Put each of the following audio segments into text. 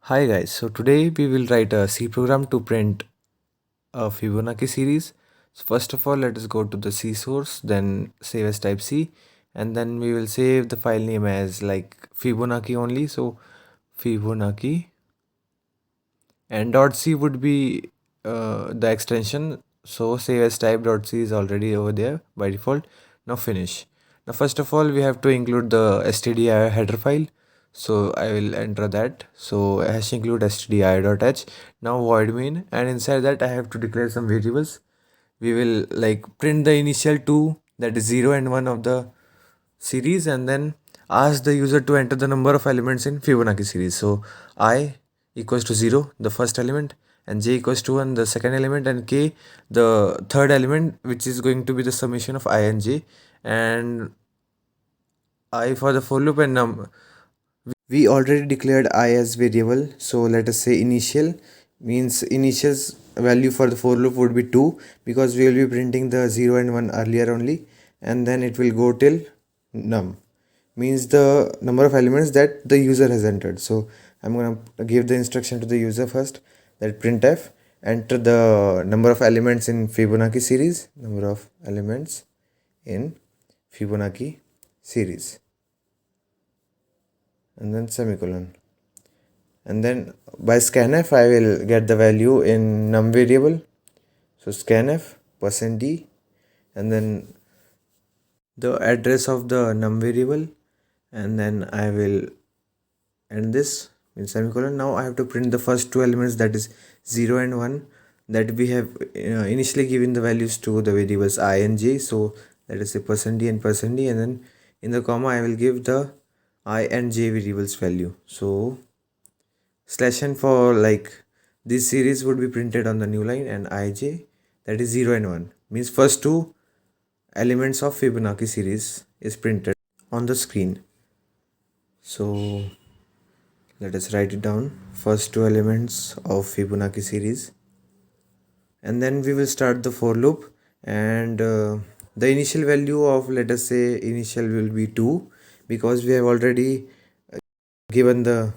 Hi guys, so today we will write a C program to print a Fibonacci series. So first of all, let us go to the C source, then save as type C, and then we will save the file name as like Fibonacci only. So Fibonacci and .c would be the extension. So save as type.c is already over there by default. Now finish. Now first of all, we have to include the stdi header file. So I will enter that. So hash include stdi.h. Now void main, and inside that I have to declare some variables. We will like print the initial two, that is 0 and 1 of the series, and then ask the user to enter the number of elements in Fibonacci series. So I equals to 0, the first element, and j equals to 1, the second element, and k, the third element, which is going to be the summation of I and j, and I for the for loop, and we already declared I as variable. So let us say initial means initial's value for the for loop would be 2, because we will be printing the 0 and 1 earlier only, and then it will go till num, means the number of elements that the user has entered. So I'm going to give the instruction to the user first, that printf enter the number of elements in Fibonacci series, number of elements in Fibonacci series, and then semicolon. And then by scanf I will get the value in num variable. So scanf %d, and then the address of the num variable, and then I will end this in semicolon. Now I have to print the first two elements, that is 0 and 1, that we have initially given the values to the variables I and j. So that is a %d and %d, and then in the comma I will give the I and j variables value. So /n for like this series would be printed on the new line, and ij, that is 0 and 1, means first two elements of Fibonacci series is printed on the screen. So let us write it down, first two elements of Fibonacci series, and then we will start the for loop, and the initial value of, let us say, initial will be 2, because we have already given the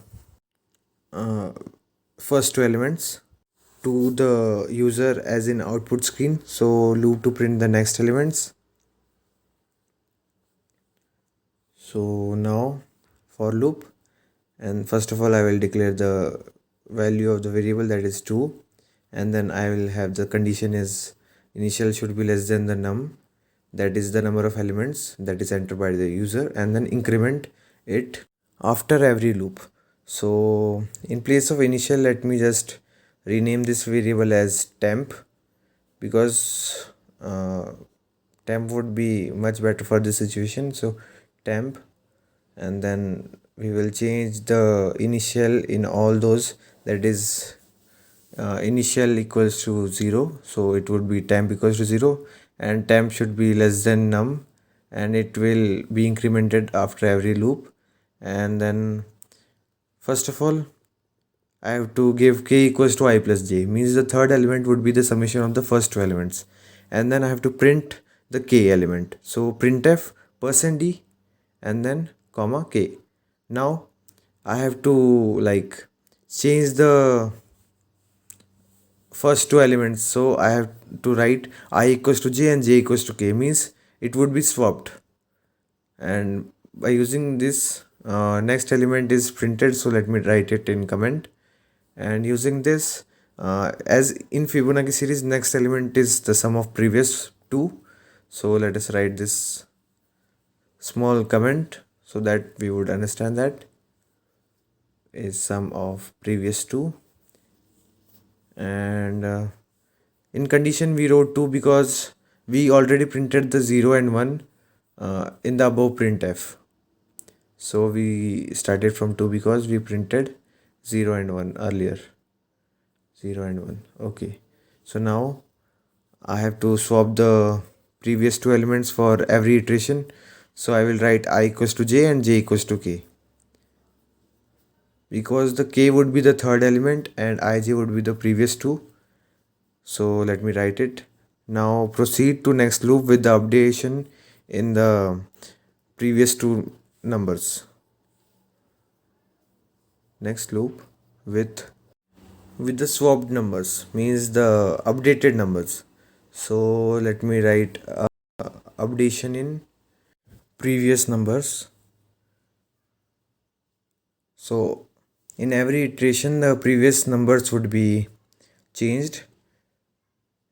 first two elements to the user as in output screen. So loop to print the next elements. So now for loop, and first of all I will declare the value of the variable, that is 2, and then I will have the condition is initial should be less than the num, that is the number of elements that is entered by the user, and then increment it after every loop. So in place of initial, let me just rename this variable as temp, because temp would be much better for this situation. So temp, and then we will change the initial in all those, that is initial equals to 0, so it would be temp equals to 0, and temp should be less than num, and it will be incremented after every loop. And then first of all I have to give k equals to I plus j, means the third element would be the summation of the first two elements, and then I have to print the k element. So printf %d, and then comma k. Now I have to like change the first two elements, so I have to write I equals to j and j equals to k, means it would be swapped, and by using this next element is printed. So let me write it in comment, and using this as in Fibonacci series, next element is the sum of previous two. So let us write this small comment so that we would understand that is sum of previous two, and in condition we wrote 2 because we already printed the 0 and 1 in the above printf. So we started from 2 because we printed 0 and 1 earlier. 0 and 1. Okay. So now I have to swap the previous two elements for every iteration. So I will write I equals to j and j equals to k, because the k would be the third element and ij would be the previous two. So let me write it. Now proceed to next loop with the updation in the previous two numbers. Next loop with the swapped numbers, means the updated numbers. So let me write updation in previous numbers. So in every iteration the previous numbers would be changed,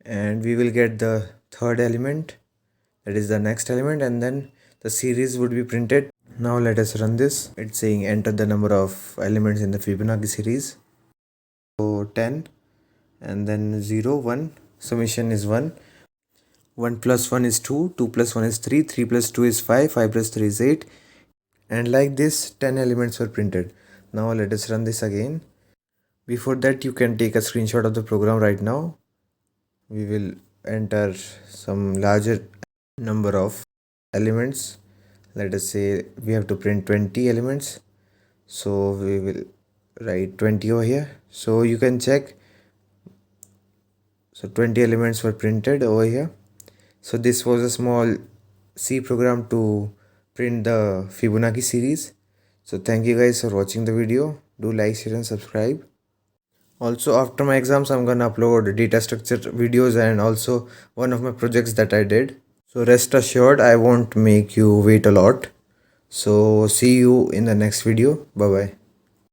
and we will get the third element, that is the next element, and then the series would be printed. Now let us run this. It's saying enter the number of elements in the Fibonacci series. So 10 and then 0 1, summation is 1. 1 plus 1 is 2, 2 plus 1 is 3, 3 plus 2 is 5, 5 plus 3 is 8, and like this 10 elements were printed. Now let us run this again. Before that, you can take a screenshot of the program right now. We will enter some larger number of elements. Let us say we have to print 20 elements, so we will write 20 over here. So you can check, so 20 elements were printed over here. So this was a small C program to print the Fibonacci series. So thank you guys for watching the video. Do like, share and subscribe. Also, after my exams, I'm gonna upload data structure videos and also one of my projects that I did. So rest assured, I won't make you wait a lot. So see you in the next video. Bye bye.